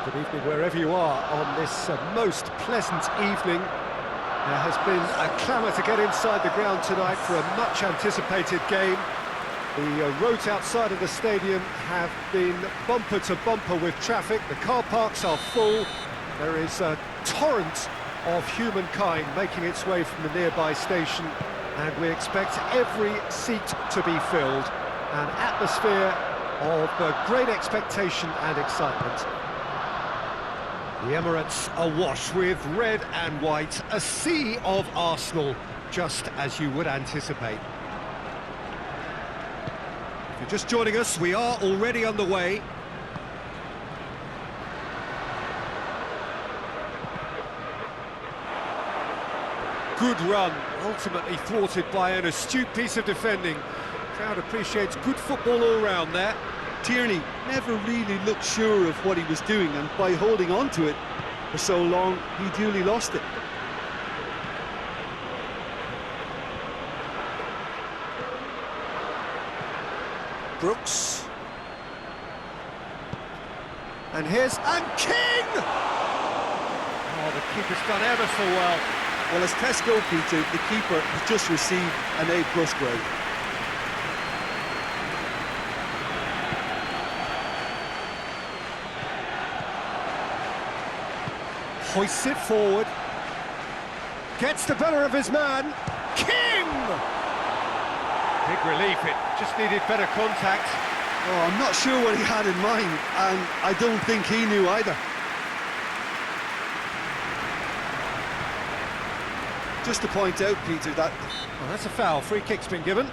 Good evening wherever you are on this most pleasant evening. There has been a clamour to get inside the ground tonight for a much-anticipated game. The roads outside of the stadium have been bumper to bumper with traffic. The car parks are full. There is a torrent of humankind making its way from the nearby station, and we expect every seat to be filled. An atmosphere of great expectation and excitement. The Emirates awash with red and white, a sea of Arsenal, just as you would anticipate. If you're just joining us, we are already underway. Good run, ultimately thwarted by an astute piece of defending. Crowd appreciates good football all round there. Tierney never really looked sure of what he was doing, and by holding on to it for so long, he duly lost it. Brooks. And here's... and King! Oh, the keeper's done ever so well. Well, as tests go, Peter, the keeper has just received an A+ grade. Hoists it forward. Gets the better of his man. King! Big relief, it just needed better contact. Oh, I'm not sure what he had in mind, and I don't think he knew either. Just to point out, Peter, that... Well, that's a foul. Free kick's been given.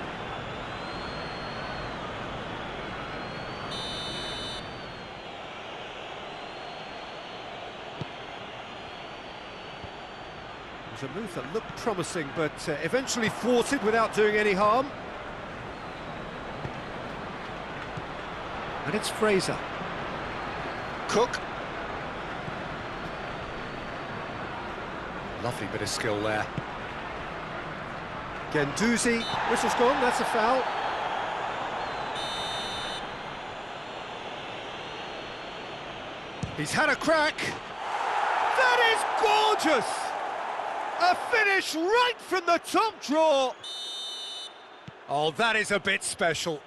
It was a move that looked promising, but eventually thwarted without doing any harm. And it's Fraser. Cook. Lovely bit of skill there. Guendouzi. Whistle's gone, that's a foul. He's had a crack. That is gorgeous! A finish right from the top drawer. Oh, that is a bit special.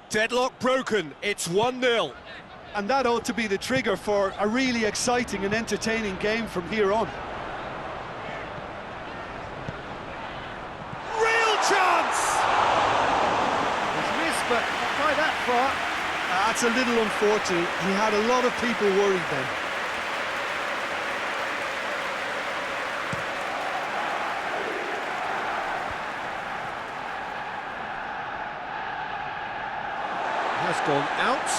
Deadlock broken, it's 1-0. And that ought to be the trigger for a really exciting and entertaining game from here on. Real chance! He's missed, but not by that far. That's a little unfortunate. He had a lot of people worried then. Has gone out.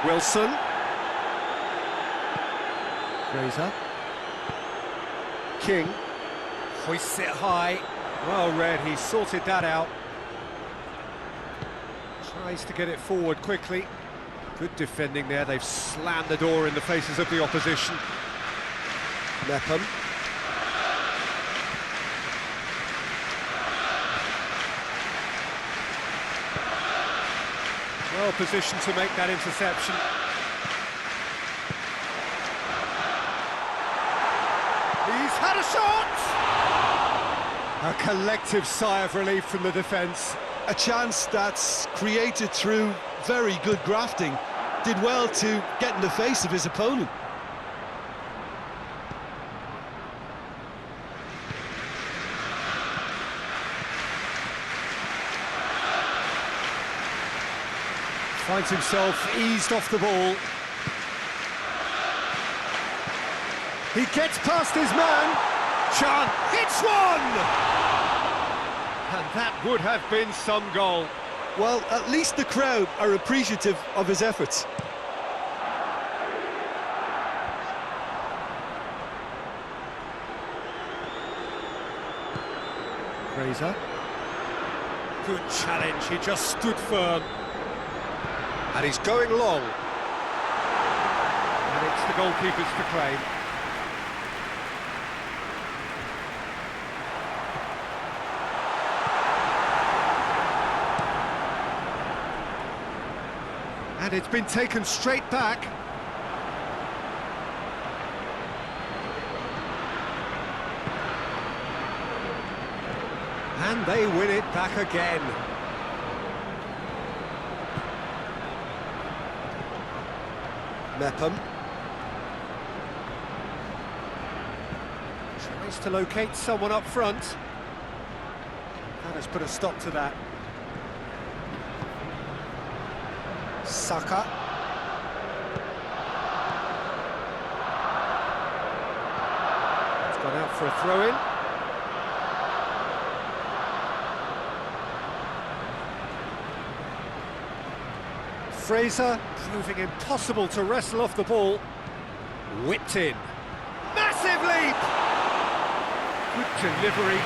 Wilson. Fraser. King. Hoists it high. Well read, he sorted that out. Tries to get it forward quickly. Good defending there, they've slammed the door in the faces of the opposition. Nepham. Well positioned to make that interception. He's had a shot! A collective sigh of relief from the defence. A chance that's created through very good grafting. Did well to get in the face of his opponent. Finds himself eased off the ball. He gets past his man. Chan hits one! And that would have been some goal. Well, at least the crowd are appreciative of his efforts. Fraser. Good challenge, he just stood firm. And he's going long. And it's the goalkeeper's to claim. And it's been taken straight back. And they win it back again. Mepham. Tries to locate someone up front. That has put a stop to that. Saka. It's gone out for a throw-in. Fraser, proving impossible to wrestle off the ball. Whipped in. Massive leap! Good delivery,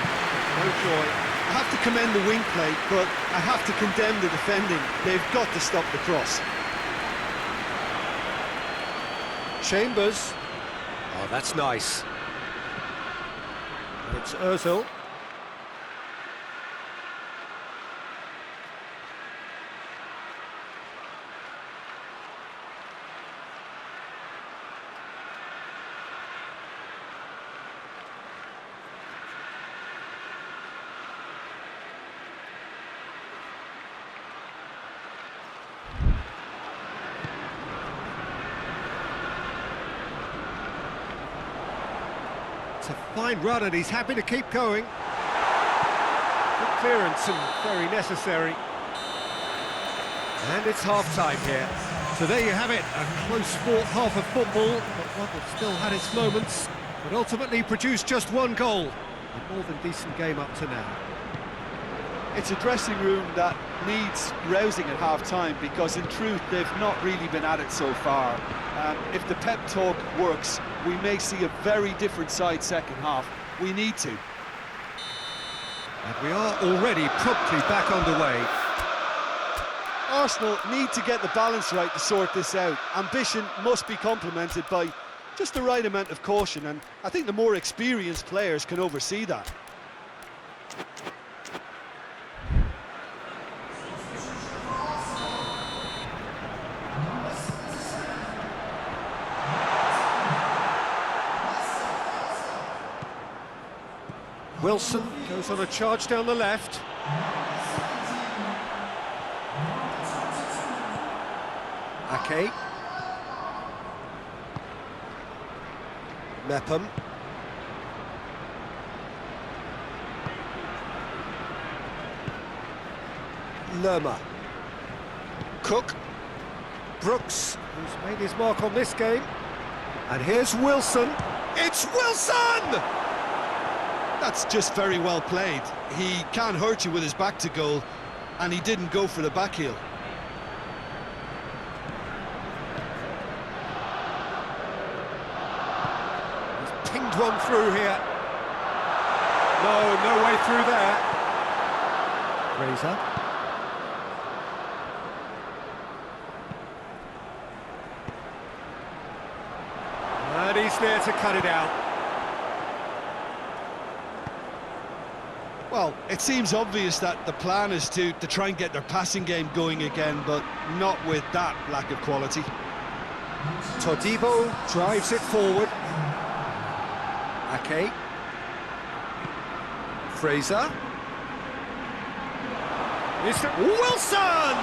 no joy. I have to commend the wing play, but I have to condemn the defending. They've got to stop the cross. Chambers. Oh, that's nice. And it's Ozil. It's a fine run and he's happy to keep going. Good clearance and very necessary. And it's half-time here. So there you have it, a close-fought half of football, but one that still had its moments, but ultimately produced just one goal. A more than decent game up to now. It's a dressing room that needs rousing at half-time because, in truth, they've not really been at it so far. If the pep talk works, we may see a very different side second half. We need to. And we are already promptly back underway. Arsenal need to get the balance right to sort this out. Ambition must be complemented by just the right amount of caution, and I think the more experienced players can oversee that. Wilson goes on a charge down the left. Ake. Mepham. Lerma. Cook. Brooks, who's made his mark on this game. And here's Wilson. It's Wilson! That's just very well played. He can't hurt you with his back to goal, and he didn't go for the back heel. He's pinged one through here. No way through there. Fraser. And he's there to cut it out. Well, it seems obvious that the plan is to try and get their passing game going again, but not with that lack of quality. Todibo drives it forward. Ake. Fraser. Wilson!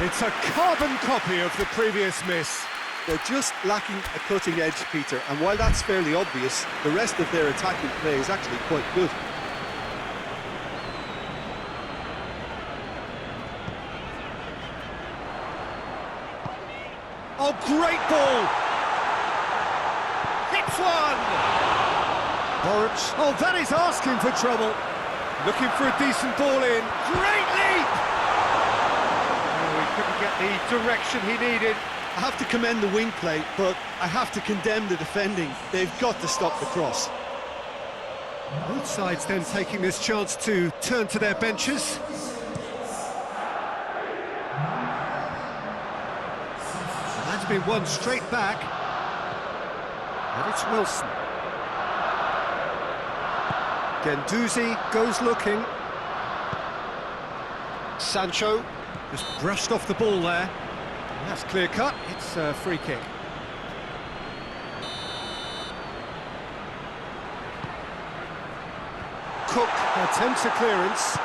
It's a carbon copy of the previous miss. They're just lacking a cutting edge, Peter, and while that's fairly obvious, the rest of their attacking play is actually quite good. Oh, great ball! Hits one! Borich. Oh, that is asking for trouble. Looking for a decent ball in. Great leap! Oh, he couldn't get the direction he needed. I have to commend the wing play, but I have to condemn the defending. They've got to stop the cross. Both sides then taking this chance to turn to their benches. That's been won straight back. And it's Wilson. Guendouzi goes looking. Sancho. Just brushed off the ball there. That's clear cut, it's a free kick. Cook attempts a clearance.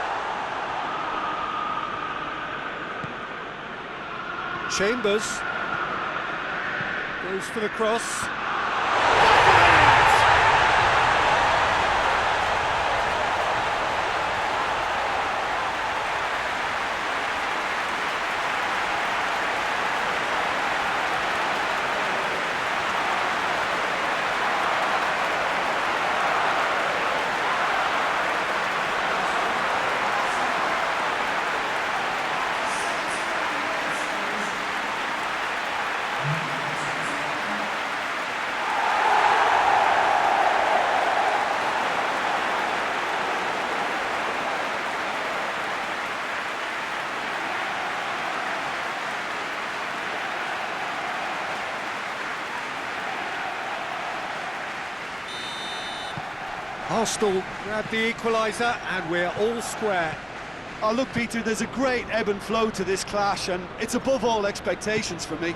Chambers goes for the cross. Arsenal grab the equaliser and we're all square. Oh, look, Peter, there's a great ebb and flow to this clash, and it's above all expectations for me.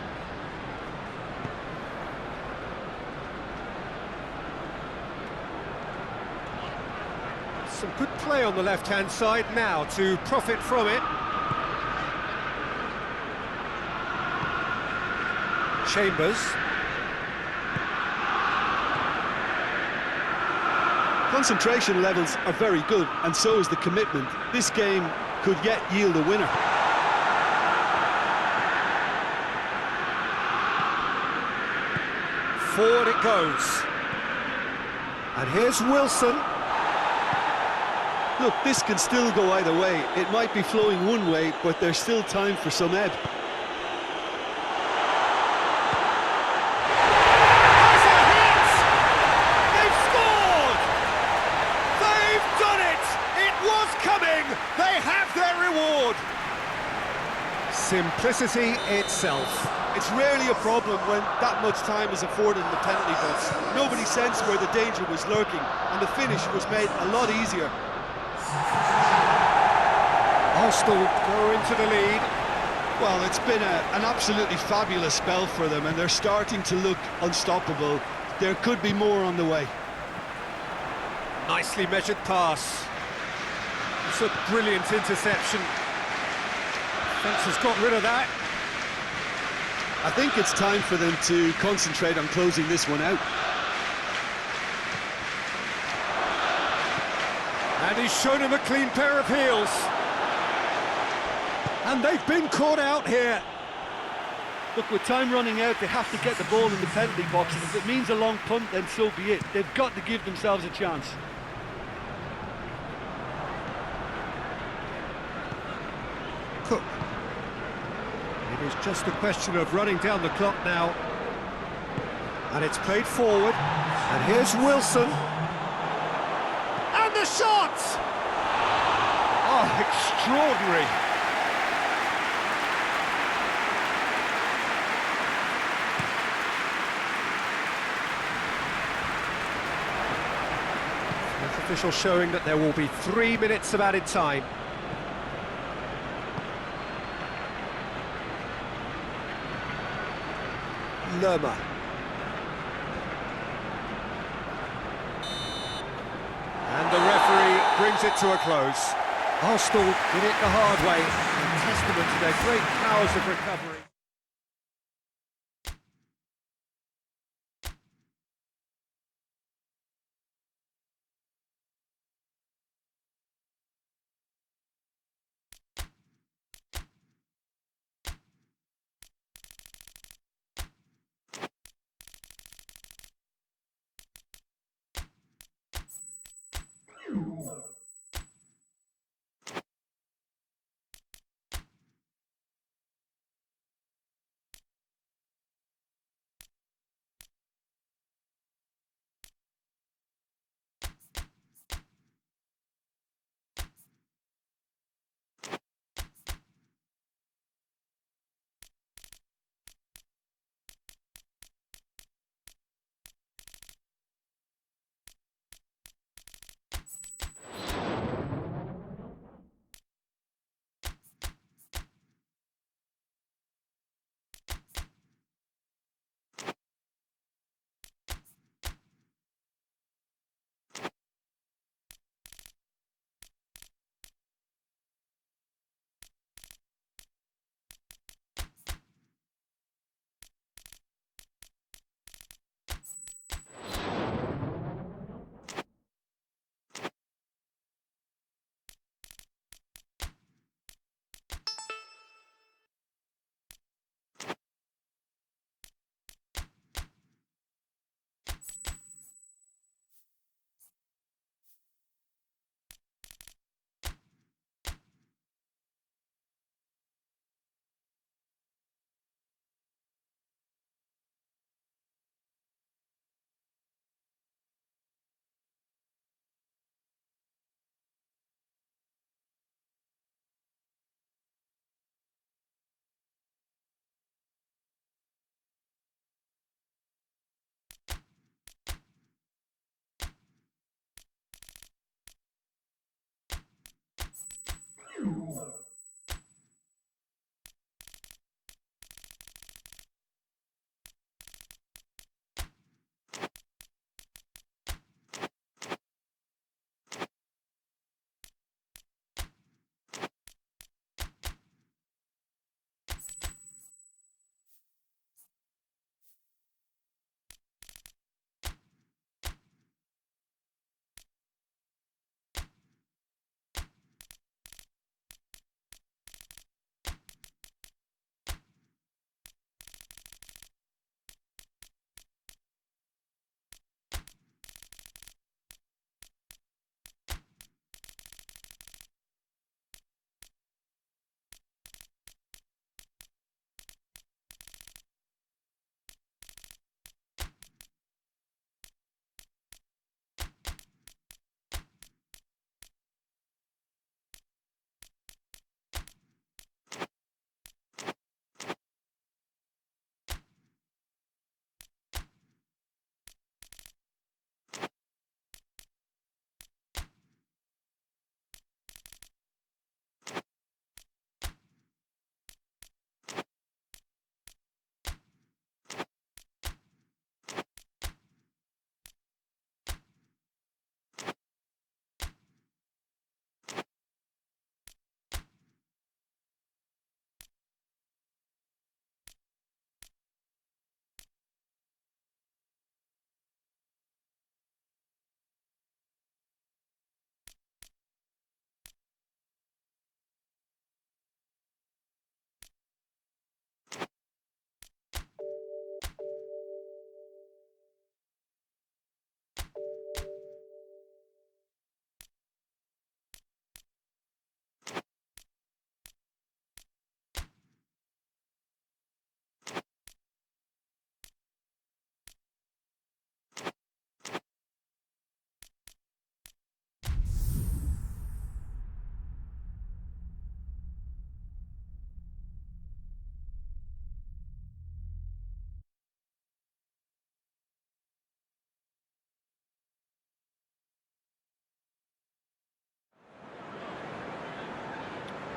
Some good play on the left-hand side now to profit from it. Chambers. Concentration levels are very good, and so is the commitment. This game could yet yield a winner. Forward it goes. And here's Wilson. Look, this can still go either way. It might be flowing one way, but there's still time for some ebb. They have their reward. Simplicity itself. It's rarely a problem when that much time is afforded in the penalty box. Nobody sensed where the danger was lurking, and the finish was made a lot easier. Arsenal go into the lead. Well, it's been an absolutely fabulous spell for them, and they're starting to look unstoppable. There could be more on the way. Nicely measured pass. It's a brilliant interception. Fence has got rid of that. I think it's time for them to concentrate on closing this one out. And he's shown him a clean pair of heels. And they've been caught out here. Look, with time running out, they have to get the ball in the penalty box, and if it means a long punt, then so be it. They've got to give themselves a chance. Cook. It is just a question of running down the clock now. And it's played forward. And here's Wilson. And the shot! Oh, extraordinary. Fourth official showing that there will be 3 minutes of added time. Lerma. And the referee brings it to a close. Arsenal did it the hard way, a testament to their great powers of recovery.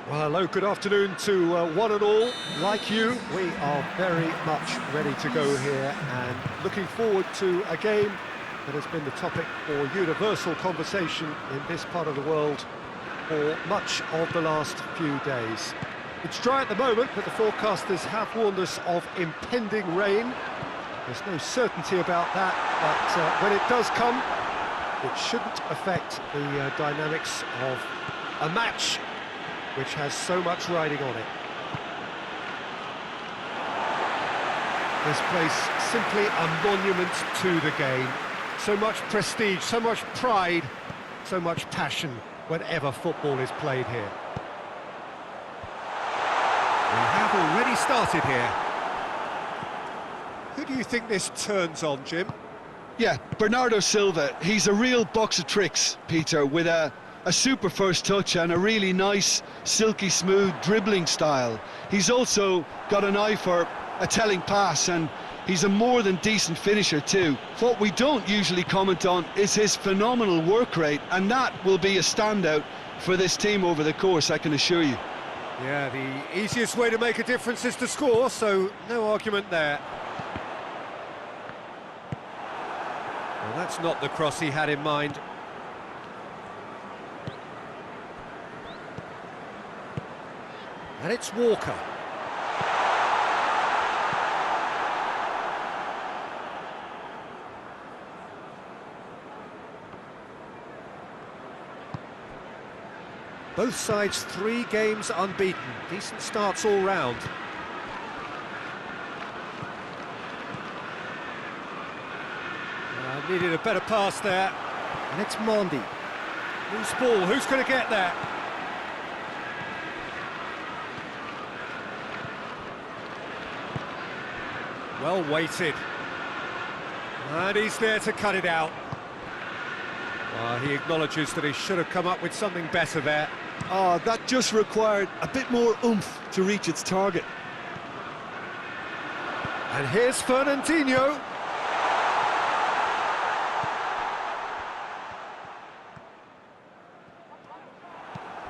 Well, hello, good afternoon to one and all. Like you, we are very much ready to go here and looking forward to a game that has been the topic for universal conversation in this part of the world for much of the last few days. It's dry at the moment, but the forecasters have warned us of impending rain. There's no certainty about that, but when it does come, it shouldn't affect the dynamics of a match which has so much riding on it. This place simply a monument to the game. So much prestige, so much pride, so much passion whenever football is played here. We have already started here. Who do you think this turns on, Jim? Yeah, Bernardo Silva, he's a real box of tricks, Peter, with a super first touch and a really nice, silky smooth dribbling style. He's also got an eye for a telling pass, and he's a more than decent finisher too. What we don't usually comment on is his phenomenal work rate, and that will be a standout for this team over the course, I can assure you. Yeah, the easiest way to make a difference is to score, so no argument there. Well, that's not the cross he had in mind. And it's Walker. Both sides 3 games unbeaten. Decent starts all round. Needed a better pass there. And it's Mondi. Loose ball, who's going to get there? Well weighted. And he's there to cut it out. He acknowledges that he should have come up with something better there. Oh, that just required a bit more oomph to reach its target. And here's Fernandinho.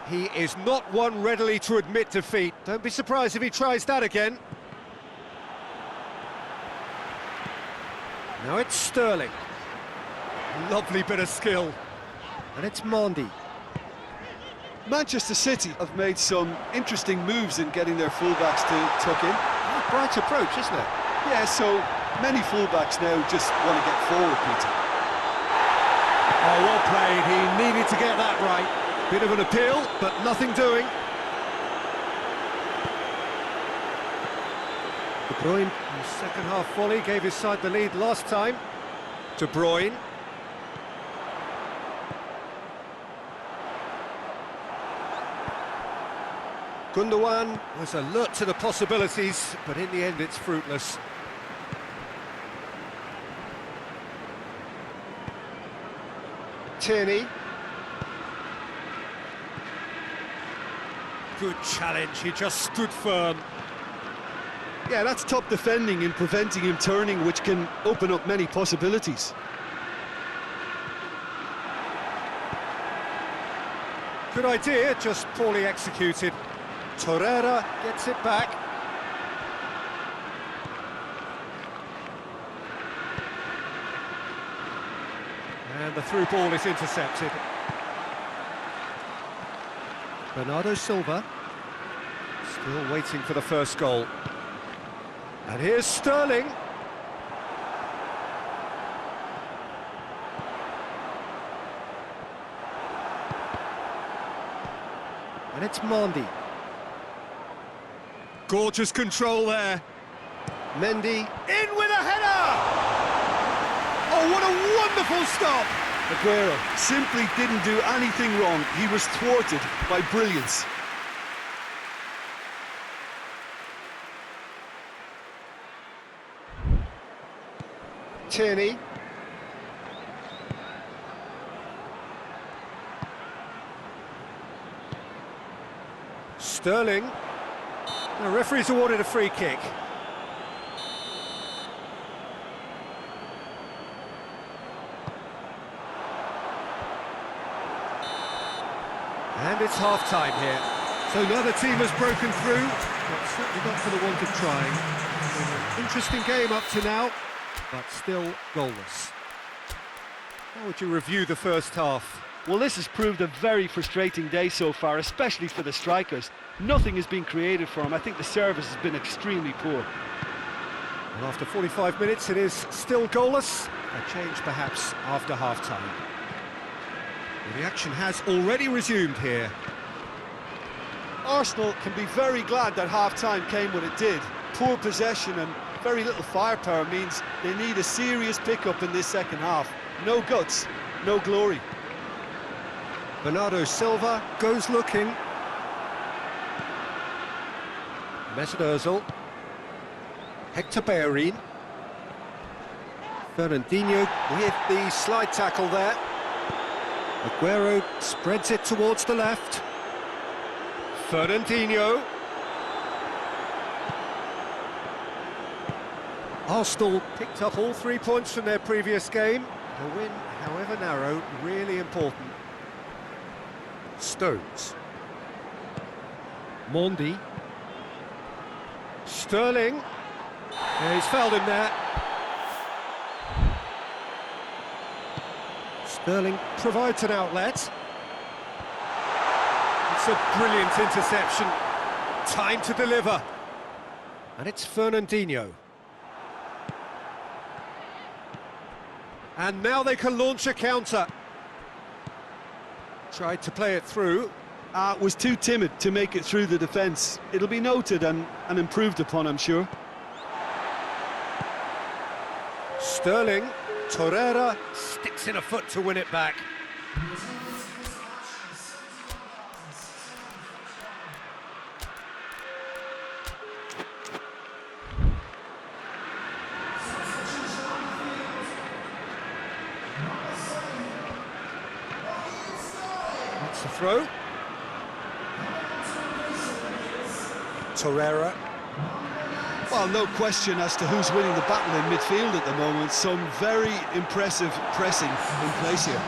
He is not one readily to admit defeat. Don't be surprised if he tries that again. Now it's Sterling. Lovely bit of skill. And it's Mondi. Manchester City have made some interesting moves in getting their fullbacks to tuck in. Bright approach, isn't it? Yeah, so many fullbacks now just want to get forward, Peter. Oh, well played. He needed to get that right. Bit of an appeal, but nothing doing. De Bruyne, his second half volley, gave his side the lead last time. De Bruyne. Gundogan was alert to the possibilities, but in the end it's fruitless. Tierney. Good challenge, he just stood firm. Yeah, that's top defending and preventing him turning, which can open up many possibilities. Good idea, just poorly executed. Torreira gets it back. And the through ball is intercepted. Bernardo Silva, still waiting for the first goal. And here's Sterling. And it's Mondi. Gorgeous control there. Mendy in with a header! Oh, what a wonderful stop! Aguero simply didn't do anything wrong. He was thwarted by brilliance. Tierney. Sterling. The referee's awarded a free kick. And it's half-time here. So neither team has broken through, but certainly not for the want of trying. Been an interesting game up to now, but still goalless. How would you review the first half? Well, this has proved a very frustrating day so far, especially for the strikers. Nothing has been created for them. I think the service has been extremely poor. And after 45 minutes, it is still goalless. A change perhaps after half-time. Well, the action has already resumed here. Arsenal can be very glad that half-time came when it did. Poor possession and very little firepower means they need a serious pickup in this second half. No guts, no glory. Bernardo Silva goes looking. Mesut Ozil. Hector Bellerin. Fernandinho with the slide tackle there. Aguero spreads it towards the left. Fernandinho. Arsenal picked up all 3 points from their previous game. A win, however narrow, really important. Stones. Mondi. Sterling. Yeah, he's fouled him there. Sterling provides an outlet. It's a brilliant interception. Time to deliver. And it's Fernandinho. And now they can launch a counter. Tried to play it through. Was too timid to make it through the defence. It'll be noted and improved upon, I'm sure. Sterling. Torreira sticks in a foot to win it back. That's the throw. Torreira. Well, no question as to who's winning the battle in midfield at the moment. Some very impressive pressing in place here.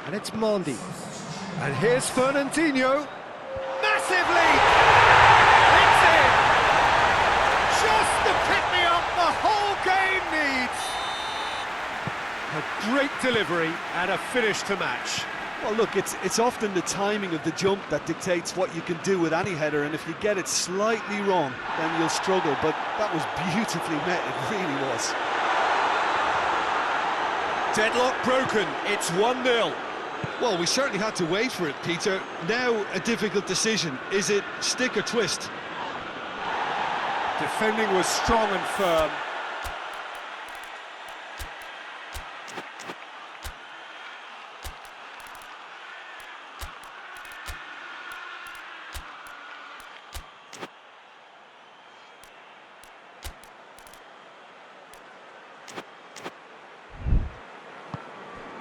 And it's Mondi. And here's Fernandinho. Massive lead! It's in! Just the pick-me-up the whole game needs! A great delivery and a finish to match. Well, look, it's often the timing of the jump that dictates what you can do with any header, and if you get it slightly wrong, then you'll struggle, but that was beautifully met, it really was. Deadlock broken, it's 1-0. Well, we certainly had to wait for it, Peter. Now, a difficult decision. Is it stick or twist? Defending was strong and firm.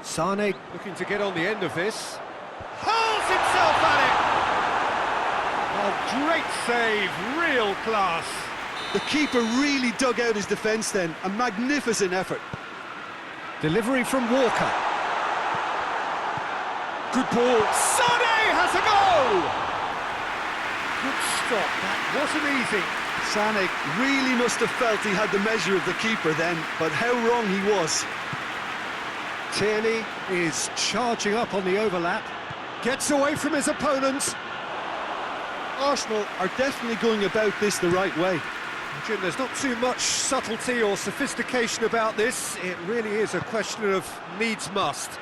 Sane looking to get on the end of this. Hurls himself at it! Oh, great save, real class. The keeper really dug out his defence then. A magnificent effort. Delivery from Walker. Good ball. Sane has a goal! Good stop, that wasn't easy. Sane really must have felt he had the measure of the keeper then, but how wrong he was. Tierney is charging up on the overlap, gets away from his opponent. Arsenal are definitely going about this the right way. Jim, there's not too much subtlety or sophistication about this. It really is a question of needs must.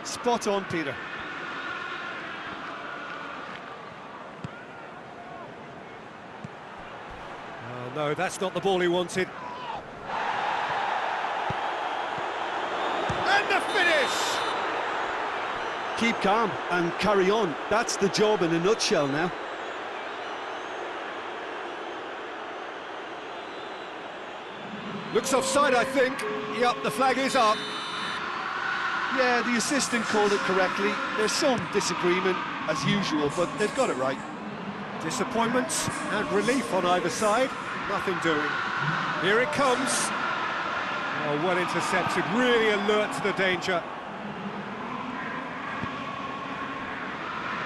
Spot on, Peter. Oh no, that's not the ball he wanted. The finish! Keep calm and carry on. That's the job in a nutshell now. Looks offside, I think. Yep, the flag is up. Yeah, the assistant called it correctly. There's some disagreement, as usual, but they've got it right. Disappointment and relief on either side. Nothing doing. Here it comes. Oh, well intercepted, really alert to the danger.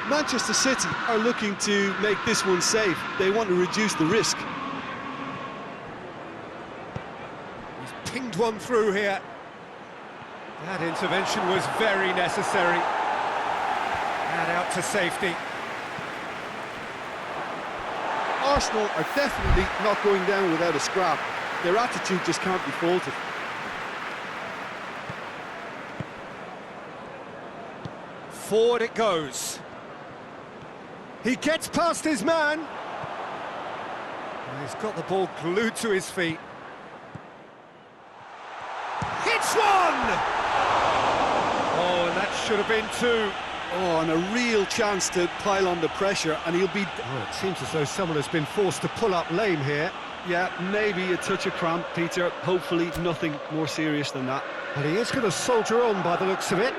Manchester City are looking to make this one safe. They want to reduce the risk. He's pinged one through here. That intervention was very necessary. And out to safety. Arsenal are definitely not going down without a scrap. Their attitude just can't be faulted. Forward it goes. He gets past his man. And he's got the ball glued to his feet. Hits one! Oh, and that should have been two. Oh, and a real chance to pile on the pressure, and he'll be... Oh, it seems as though someone has been forced to pull up lame here. Yeah, maybe a touch of cramp, Peter. Hopefully nothing more serious than that. But he is going to soldier on by the looks of it.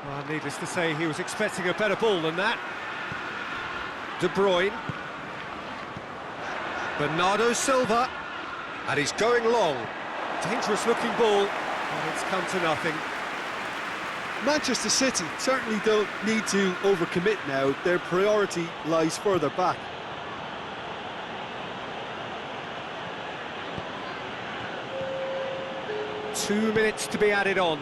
Well, needless to say, he was expecting a better ball than that. De Bruyne. Bernardo Silva. And he's going long. Dangerous looking ball, but it's come to nothing. Manchester City certainly don't need to overcommit now. Their priority lies further back. Two minutes to be added on.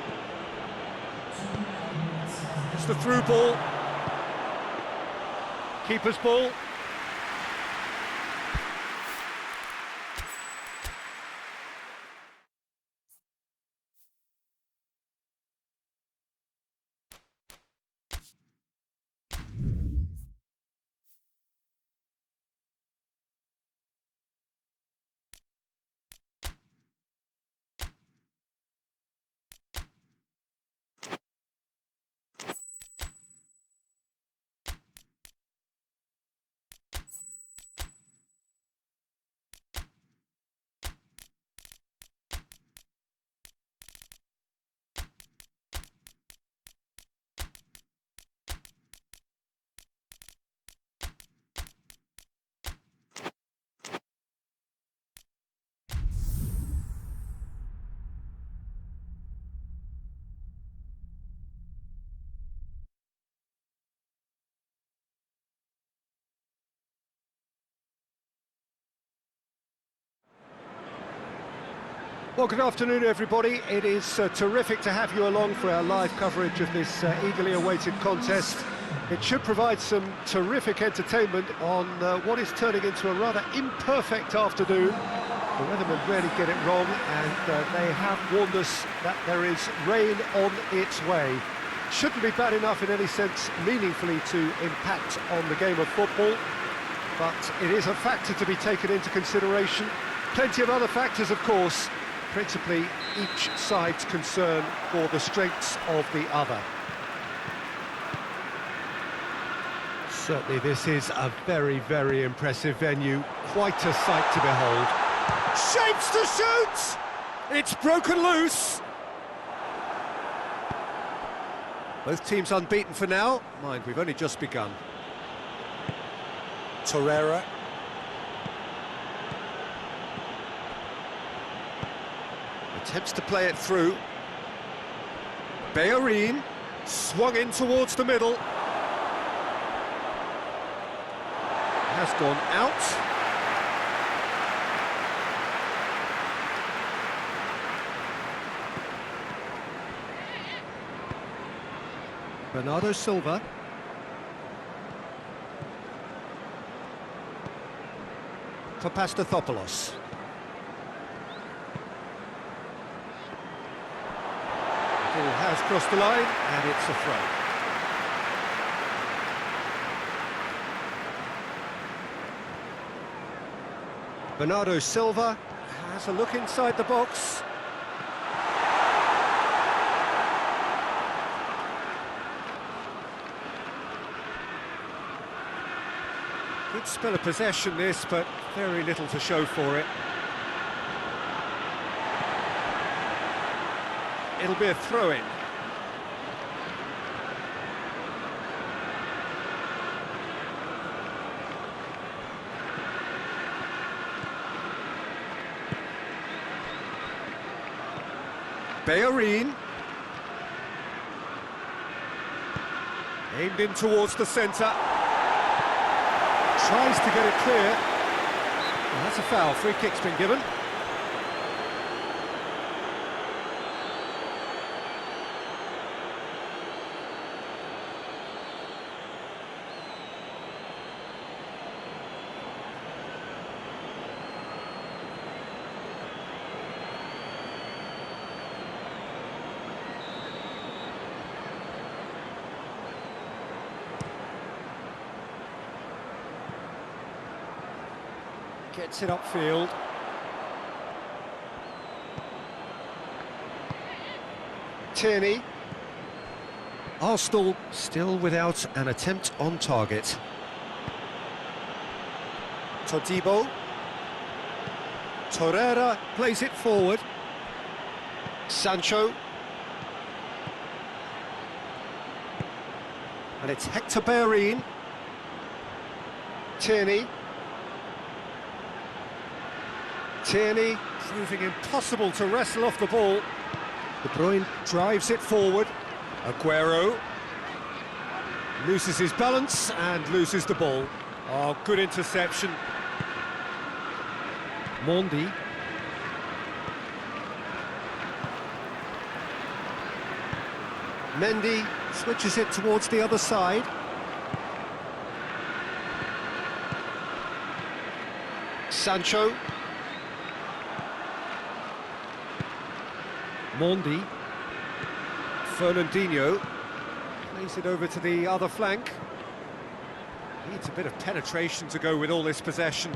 It's the through ball. Keeper's ball. Well, good afternoon, everybody. It is terrific to have you along for our live coverage of this eagerly awaited contest. It should provide some terrific entertainment on what is turning into a rather imperfect afternoon. The weathermen rarely get it wrong, and they have warned us that there is rain on its way. Shouldn't be bad enough in any sense meaningfully to impact on the game of football, but it is a factor to be taken into consideration. Plenty of other factors, of course, principally each side's concern for the strengths of the other. Certainly this is a very, very impressive venue. Quite a sight to behold. Shapes to shoot! It's broken loose! Both teams unbeaten for now. Mind, we've only just begun. Torreira. Attempts to play it through. Bellerin swung in towards the middle. Has gone out. Bernardo Silva. For Pastathopoulos. Ball has crossed the line, and it's a throw. Bernardo Silva has a look inside the box. Good spell of possession this, but very little to show for it. It'll be a throw-in. Bellerin. Aimed in towards the centre. Tries to get it clear. Well, that's a foul. Free kick's been given. Gets it upfield. Tierney. Arsenal still without an attempt on target. Todibo. Torreira plays it forward. Sancho. And it's Hector Bellerin. Tierney. Tierney proving impossible to wrestle off the ball. De Bruyne drives it forward. Aguero loses his balance and loses the ball. Oh, good interception. Mondi. Mendy switches it towards the other side. Sancho. Mondi. Fernandinho plays it over to the other flank. Needs a bit of penetration to go with all this possession.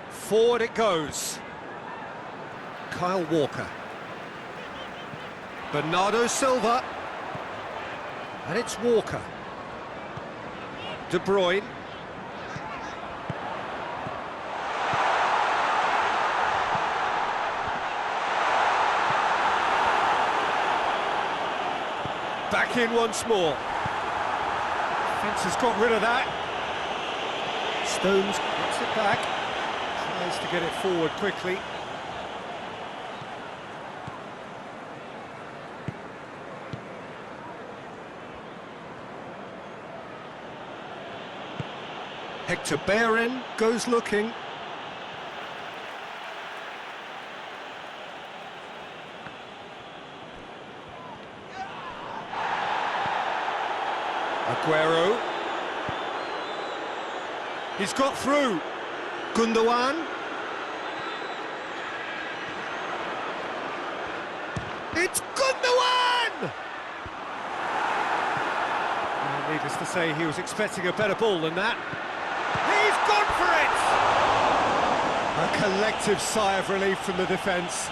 Forward it goes. Kyle Walker. Bernardo Silva. And it's Walker. De Bruyne. Back in once more. Fence has got rid of that. Stones gets it back. Tries to get it forward quickly. Hector Bellerin goes looking. Aguero. He's got through. Gundogan. It's Gundogan! Well, needless to say, he was expecting a better ball than that. He's gone for it! A collective sigh of relief from the defence.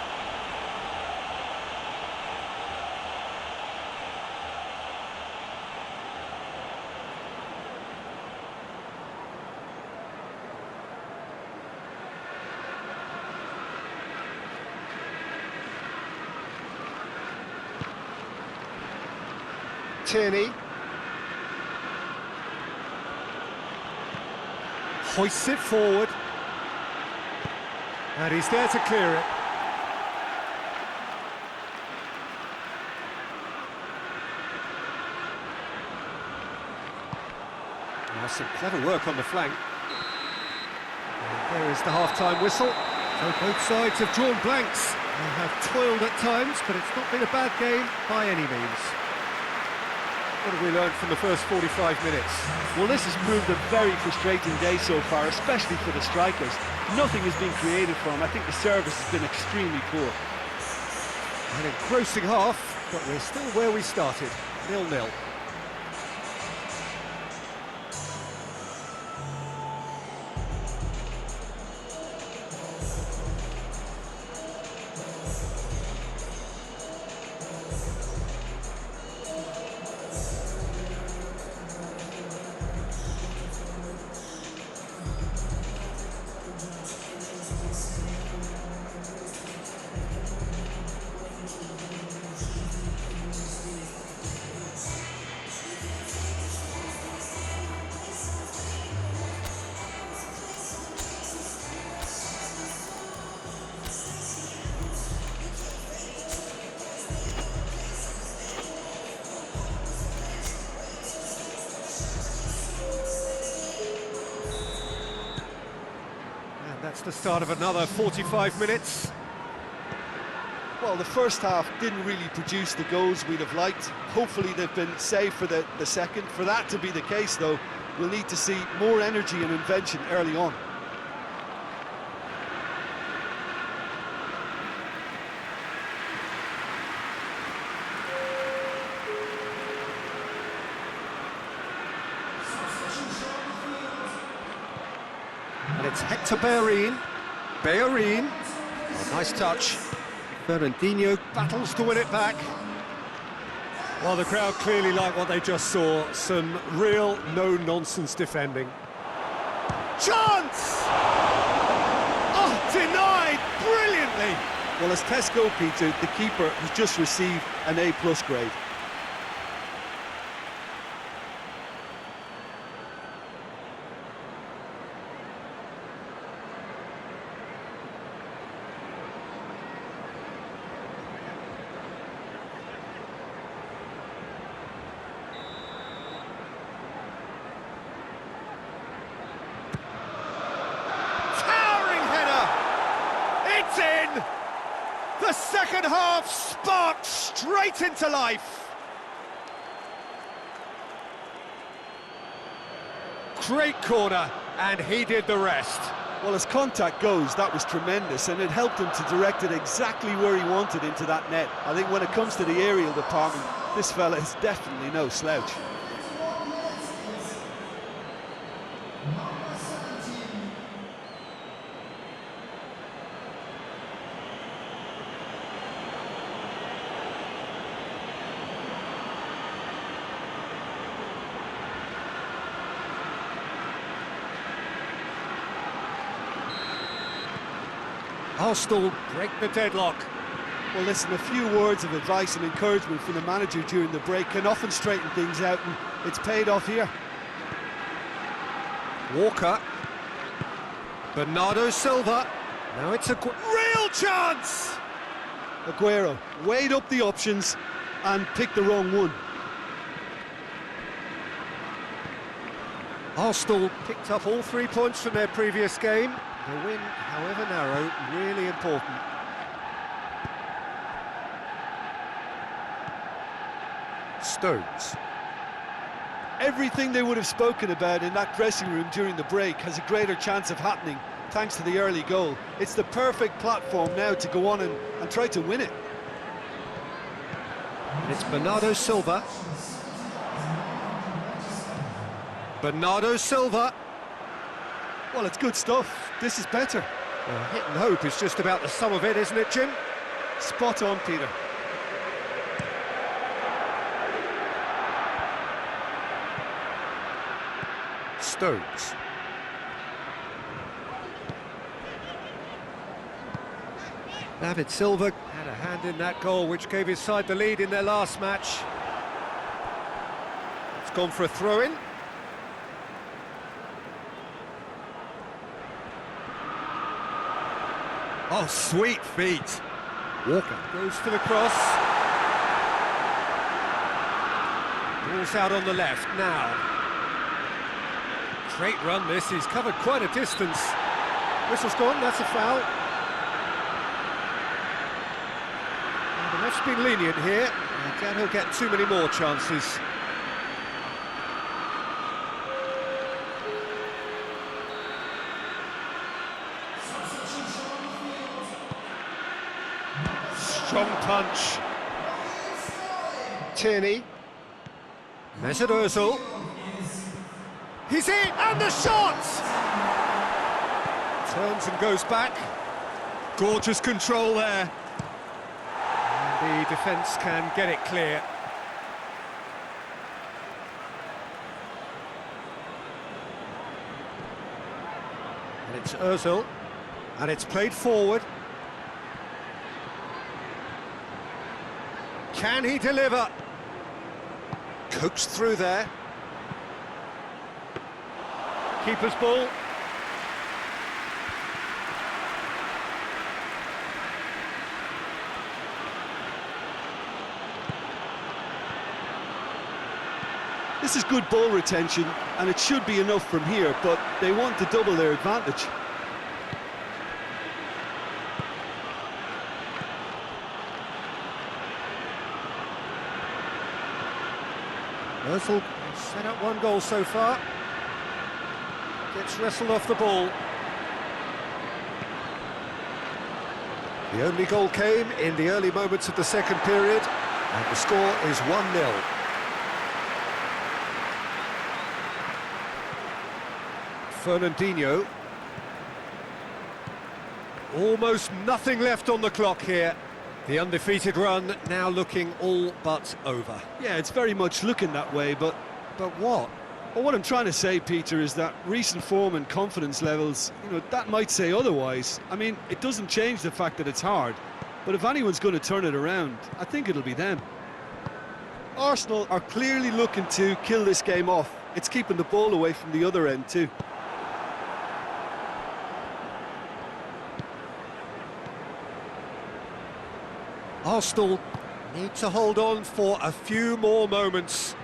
Tierney. Hoists it forward. And he's there to clear it. That's some clever work on the flank. And there is the half-time whistle. So both sides have drawn blanks. They have toiled at times, but it's not been a bad game by any means. What have we learned from the first 45 minutes? Well, this has proved a very frustrating day so far, especially for the strikers. Nothing has been created for them. I think the service has been extremely poor. An engrossing half, but we're still where we started, 0-0. That's the start of another 45 minutes. Well, the first half didn't really produce the goals we'd have liked. Hopefully they've been saved for the second. For that to be the case, though, we'll need to see more energy and invention early on. And it's Hector Bellerin. Oh, nice touch. Fernandinho battles to win it back. Well, the crowd clearly like what they just saw. Some real no-nonsense defending. Chance! Oh, denied brilliantly! Well, as tests go, Peter, the keeper has just received an A+ grade. It's in! The second half sparked straight into life. Great corner, and he did the rest. Well, as contact goes, that was tremendous, and it helped him to direct it exactly where he wanted into that net. I think when it comes to the aerial department, this fella is definitely no slouch. Arsenal break the deadlock. Well, listen, a few words of advice and encouragement from the manager during the break can often straighten things out, and it's paid off here. Walker. Bernardo Silva. Now it's a real chance! Aguero weighed up the options and picked the wrong one. Arsenal picked up all 3 points from their previous game. The win, however narrow, really important. Stones. Everything they would have spoken about in that dressing room during the break has a greater chance of happening thanks to the early goal. It's the perfect platform now to go on and try to win it. It's Bernardo Silva. Bernardo Silva. Well, it's good stuff. This is better. Well, hit and hope is just about the sum of it, isn't it, Jim? Spot on, Peter. Stones. David Silva had a hand in that goal, which gave his side the lead in their last match. It's gone for a throw-in. Oh, sweet feet. Walker goes for the cross. Ball's out on the left now. Great run this, he's covered quite a distance. Whistle's gone, that's a foul. Well, the ref's been lenient here. I doubt he'll get too many more chances. Strong punch. Tierney. Mesut Ozil. He's in, and the shot! Turns and goes back. Gorgeous control there. And the defence can get it clear. And it's Ozil. And it's played forward. Can he deliver? Coaxed through there. Keeper's ball. This is good ball retention, and it should be enough from here, but they want to double their advantage. Özil set up one goal so far. Gets wrestled off the ball. The only goal came in the early moments of the second period, and the score is 1-0. Fernandinho. Almost nothing left on the clock here. The undefeated run now looking all but over. Yeah, it's very much looking that way, but what? well, what I'm trying to say, Peter, is that recent form and confidence levels, that might say otherwise. I mean, it doesn't change the fact that it's hard, but if anyone's going to turn it around, I think it'll be them. Arsenal are clearly looking to kill this game off. It's keeping the ball away from the other end too. Arsenal need to hold on for a few more moments.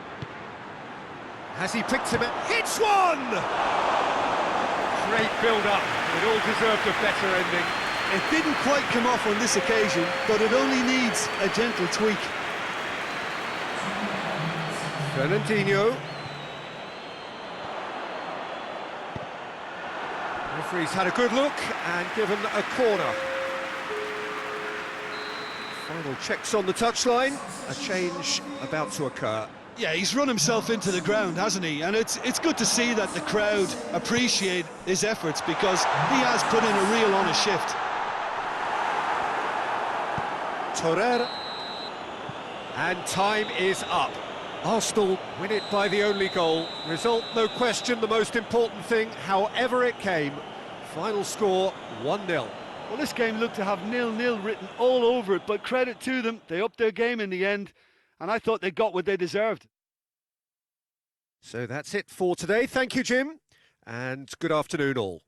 Has he picked him? Hits one! Great build-up. It all deserved a better ending. It didn't quite come off on this occasion, but it only needs a gentle tweak. Fernandinho. Referee's had a good look and given a corner. Final checks on the touchline. A change about to occur. Yeah, he's run himself into the ground, hasn't he? And it's good to see that the crowd appreciate his efforts, because he has put in a real honest shift. Torreira. And time is up. Arsenal win it by the only goal. Result, no question, the most important thing, however it came. Final score, 1-0. Well, this game looked to have 0-0 written all over it, but credit to them, they upped their game in the end, and I thought they got what they deserved. So that's it for today. Thank you, Jim, and good afternoon all.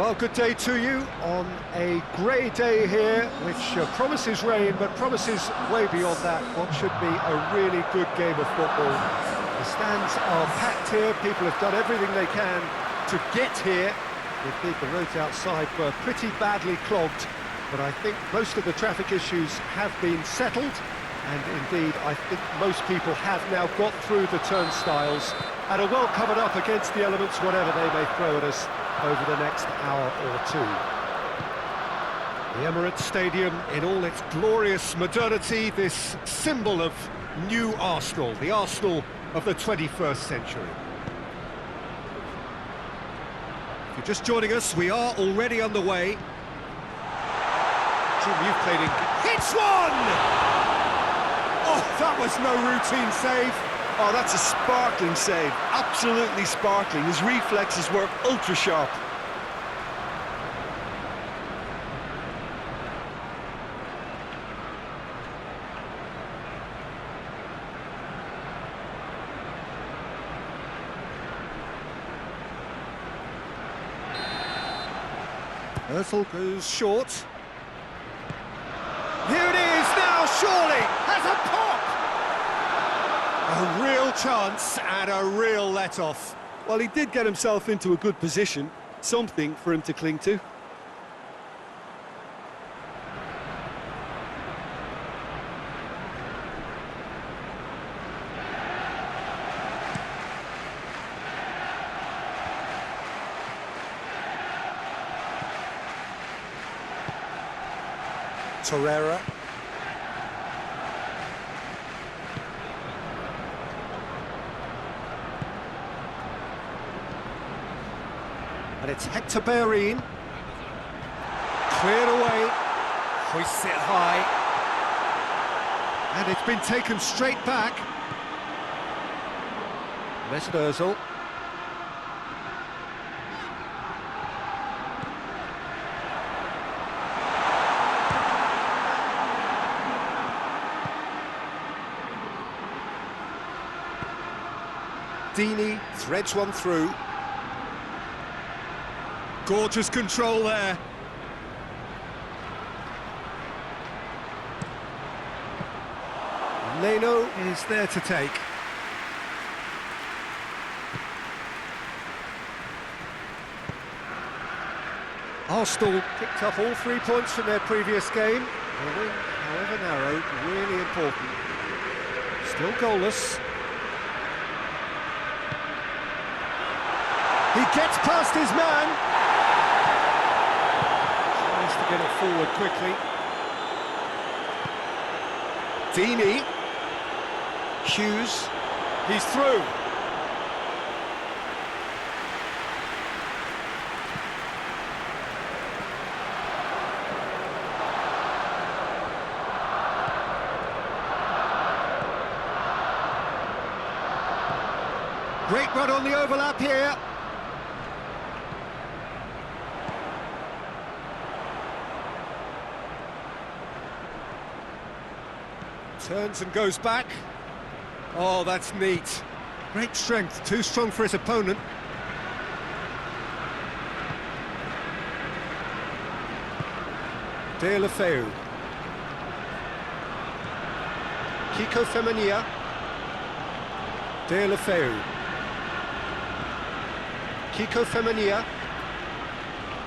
Well, good day to you on a grey day here, which promises rain, but promises way beyond that what should be a really good game of football. The stands are packed here, people have done everything they can to get here. Indeed, the roads outside were pretty badly clogged, but I think most of the traffic issues have been settled, and indeed, I think most people have now got through the turnstiles and are well covered up against the elements, whatever they may throw at us over the next hour or two. The Emirates Stadium in all its glorious modernity, this symbol of new Arsenal, the Arsenal of the 21st century. If you're just joining us, we are already underway. Jim, you've played in... Hits one! Oh, that was no routine save. Oh, that's a sparkling save, absolutely sparkling. His reflexes were ultra sharp. Ozil goes short. Here it is now, surely, has a pop! A real chance and a real let-off. Well, he did get himself into a good position, something for him to cling to. Torreira. And it's Hector Bellerin. Cleared away. Hoists it high. And it's been taken straight back. Mesut Ozil. Dini threads one through. Gorgeous control there. Leno is there to take. Arsenal picked up all 3 points from their previous game. A win, however narrow, really important. Still goalless. He gets past his man. Tries to get it forward quickly. Dini. Hughes. He's through. Great run on the overlap here. Turns and goes back. Oh, that's neat. Great strength, too strong for his opponent. Deulofeu. Kiko Femenia. Deulofeu. Kiko Femenia.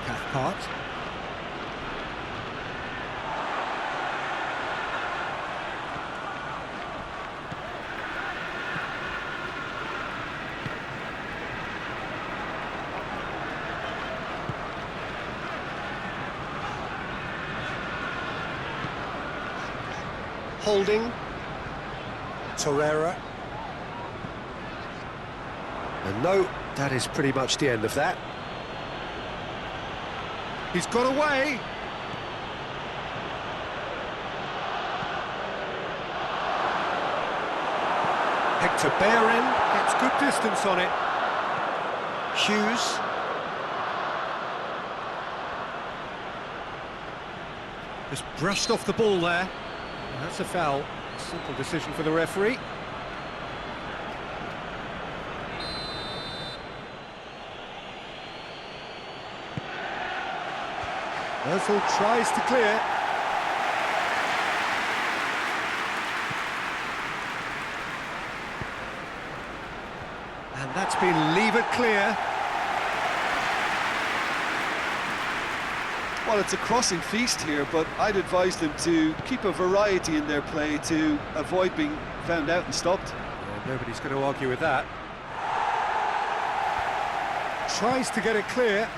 Cathcart. Holding. Torreira. And no, that is pretty much the end of that. He's got away. Hector Bellerin gets good distance on it. Hughes. Just brushed off the ball there. That's a foul. Simple decision for the referee. Ozil tries to clear. And that's been levered clear. Well, it's a crossing feast here, but I'd advise them to keep a variety in their play to avoid being found out and stopped. Well, nobody's going to argue with that. Tries to get it clear.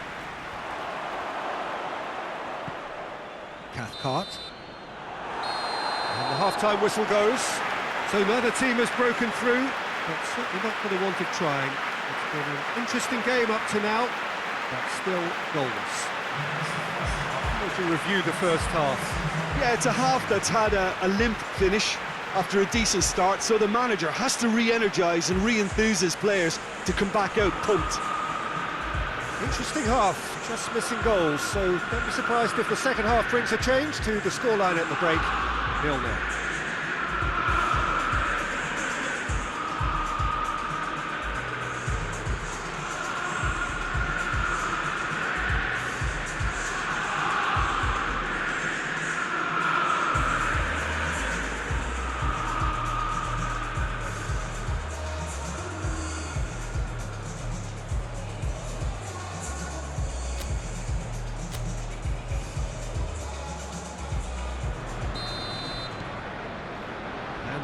Cathcart. And the half-time whistle goes. So neither team has broken through, but certainly not for the want of trying. It's been an interesting game up to now, but still goalless. To review the first half. Yeah, it's a half that's had a limp finish after a decent start, so the manager has to re-energise and re-enthuse his players to come back out pumped. Interesting half, just missing goals, so don't be surprised if the second half brings a change to the scoreline at the break, 0-0.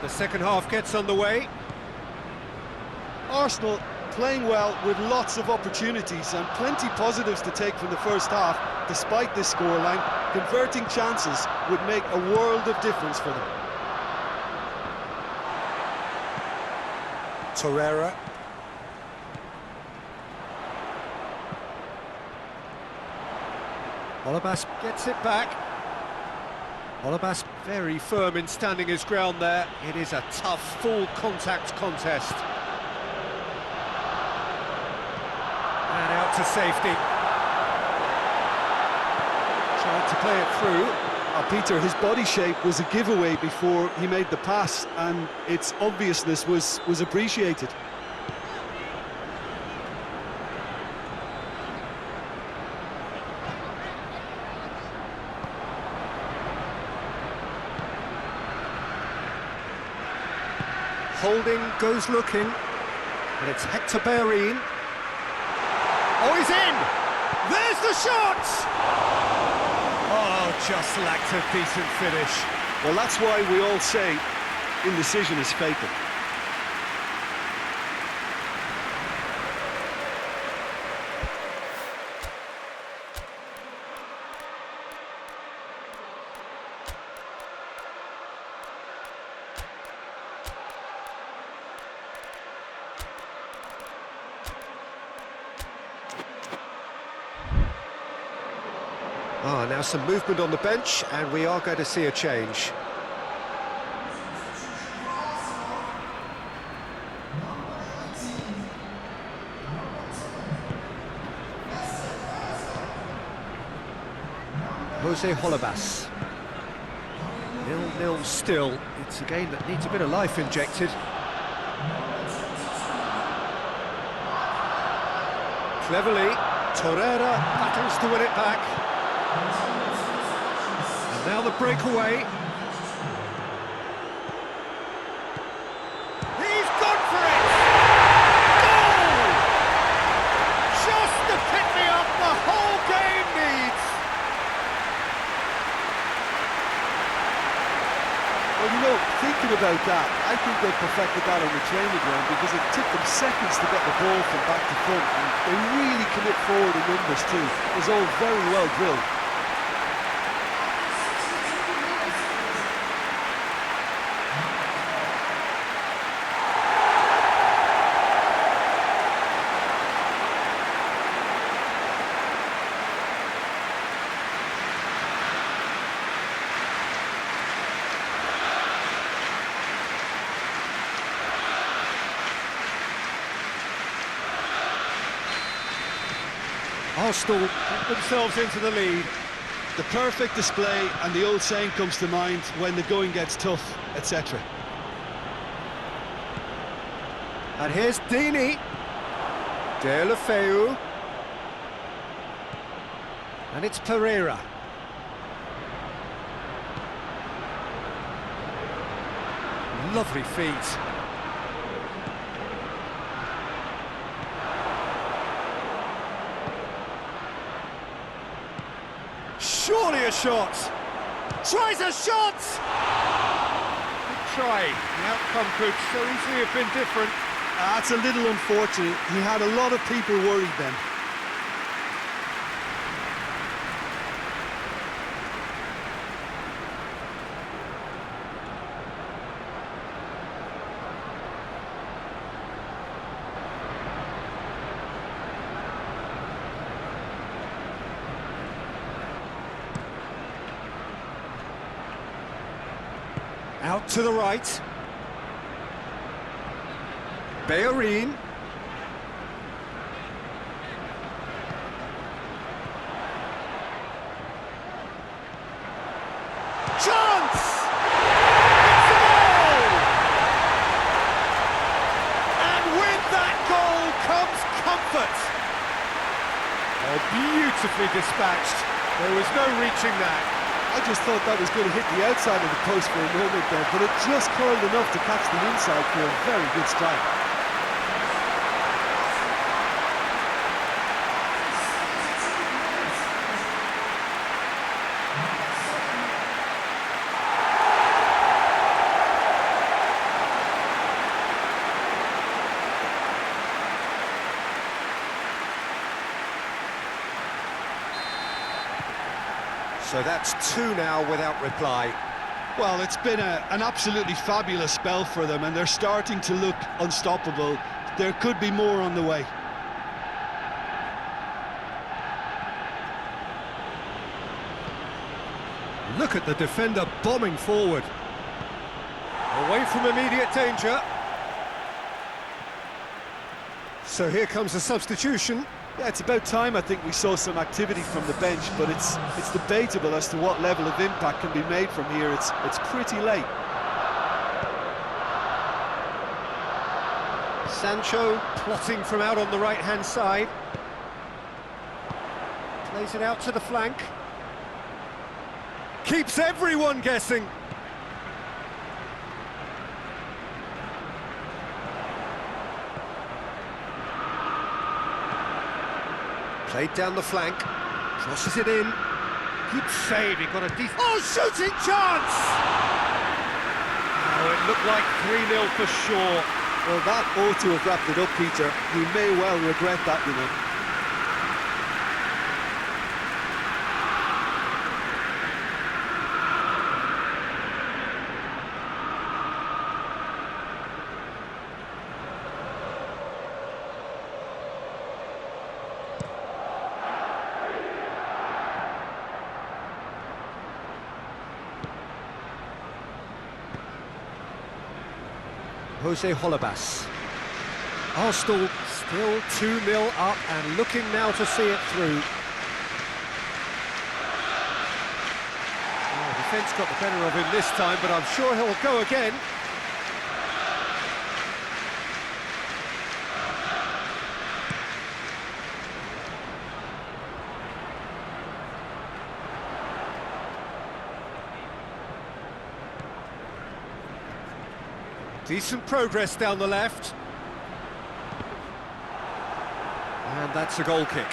The second half gets underway. Arsenal playing well with lots of opportunities and plenty positives to take from the first half, despite this scoreline. Converting chances would make a world of difference for them. Torreira. Holebas gets it back. Holebas very firm in standing his ground there. It is a tough, full-contact contest. And out to safety. Tried to play it through. Peter, his body shape was a giveaway before he made the pass, and its obviousness was appreciated. Holding goes looking, and it's Hector Bellerin. Oh, he's in! There's the shot! Oh, just lacked a decent finish. Well, that's why we all say indecision is fatal. Now some movement on the bench, and we are going to see a change. Jose Holebas. 0-0 still. It's a game that needs a bit of life injected. Cleverly, Torreira battles to win it back. And now the breakaway. He's gone for it! Goal! Just the pick-me-up the whole game needs. Well, you know, thinking about that, I think they perfected that on the training ground because it took them seconds to get the ball from back to front, and they really commit forward in numbers too. It was all very well drilled. Arsenal get themselves into the lead. The perfect display, and the old saying comes to mind: when the going gets tough, etc. And here's Dini. De La Feu. And it's Pereira. lovely feet. Surely a shot! Tries a shot! Good try. The outcome could so easily have been different. That's a little unfortunate. He had a lot of people worried then. Out to the right. Bellerin. Chance! It's a goal! And with that goal comes comfort. Oh, beautifully dispatched. There was no reaching that. I just thought that was going to hit the outside of the post for a moment there, but it just curled enough to catch the inside for a very good strike. So that's two now without reply. Well, it's been an absolutely fabulous spell for them, and they're starting to look unstoppable. There could be more on the way. Look at the defender bombing forward. Away from immediate danger. So here comes a substitution. Yeah, it's about time I think we saw some activity from the bench, but it's debatable as to what level of impact can be made from here. It's pretty late. Sancho plotting from out on the right-hand side. Plays it out to the flank. Keeps everyone guessing. Played down the flank, crosses it in. Good save, he got a decent... Oh, shooting chance! Oh, it looked like 3-0 for sure. Well, that ought to have wrapped it up, Peter. He may well regret that, you know. Jose Holebas. Arsenal still 2-0 up and looking now to see it through. Oh, defence got the better of him this time, but I'm sure he'll go again. Decent progress down the left. And that's a goal kick.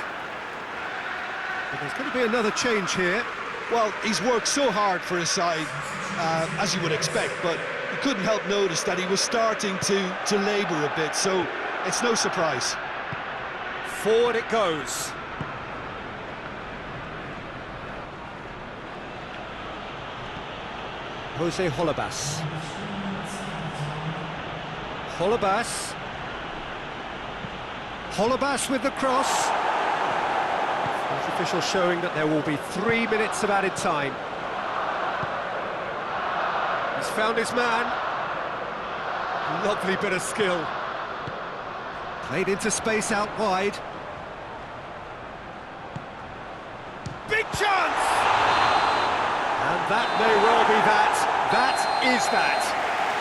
But there's going to be another change here. Well, he's worked so hard for his side, as you would expect, but you couldn't help notice that he was starting to labour a bit, so it's no surprise. Forward it goes. Jose Holebas. Holebas. Holebas with the cross. The official showing that there will be 3 minutes of added time. He's found his man. Lovely bit of skill. Played into space out wide. Big chance! And that may well be that. That is that.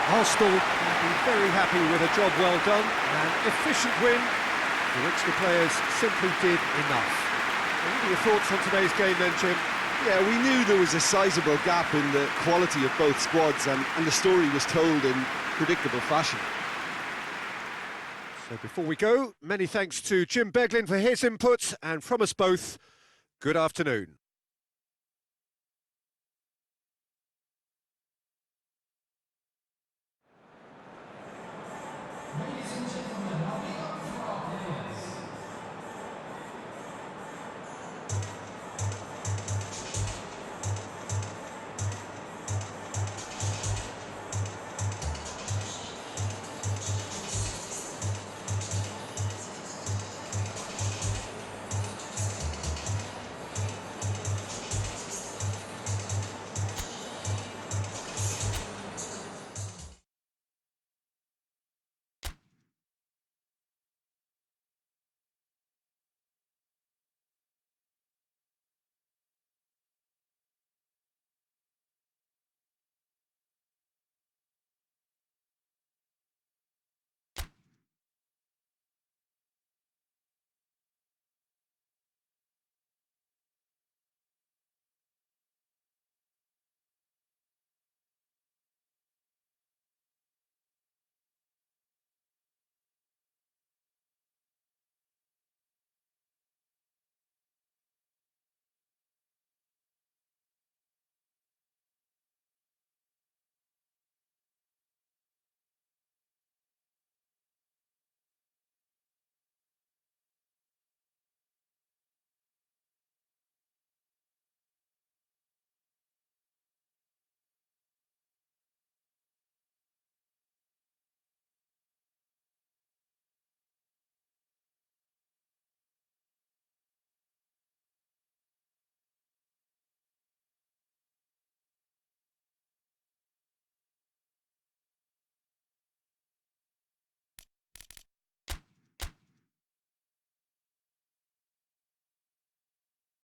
Arsenal will be very happy with a job well done. An efficient win, for which the players simply did enough. What are your thoughts on today's game then, Jim? Yeah, we knew there was a sizable gap in the quality of both squads, and the story was told in predictable fashion. So before we go, many thanks to Jim Beglin for his input, and from us both, good afternoon.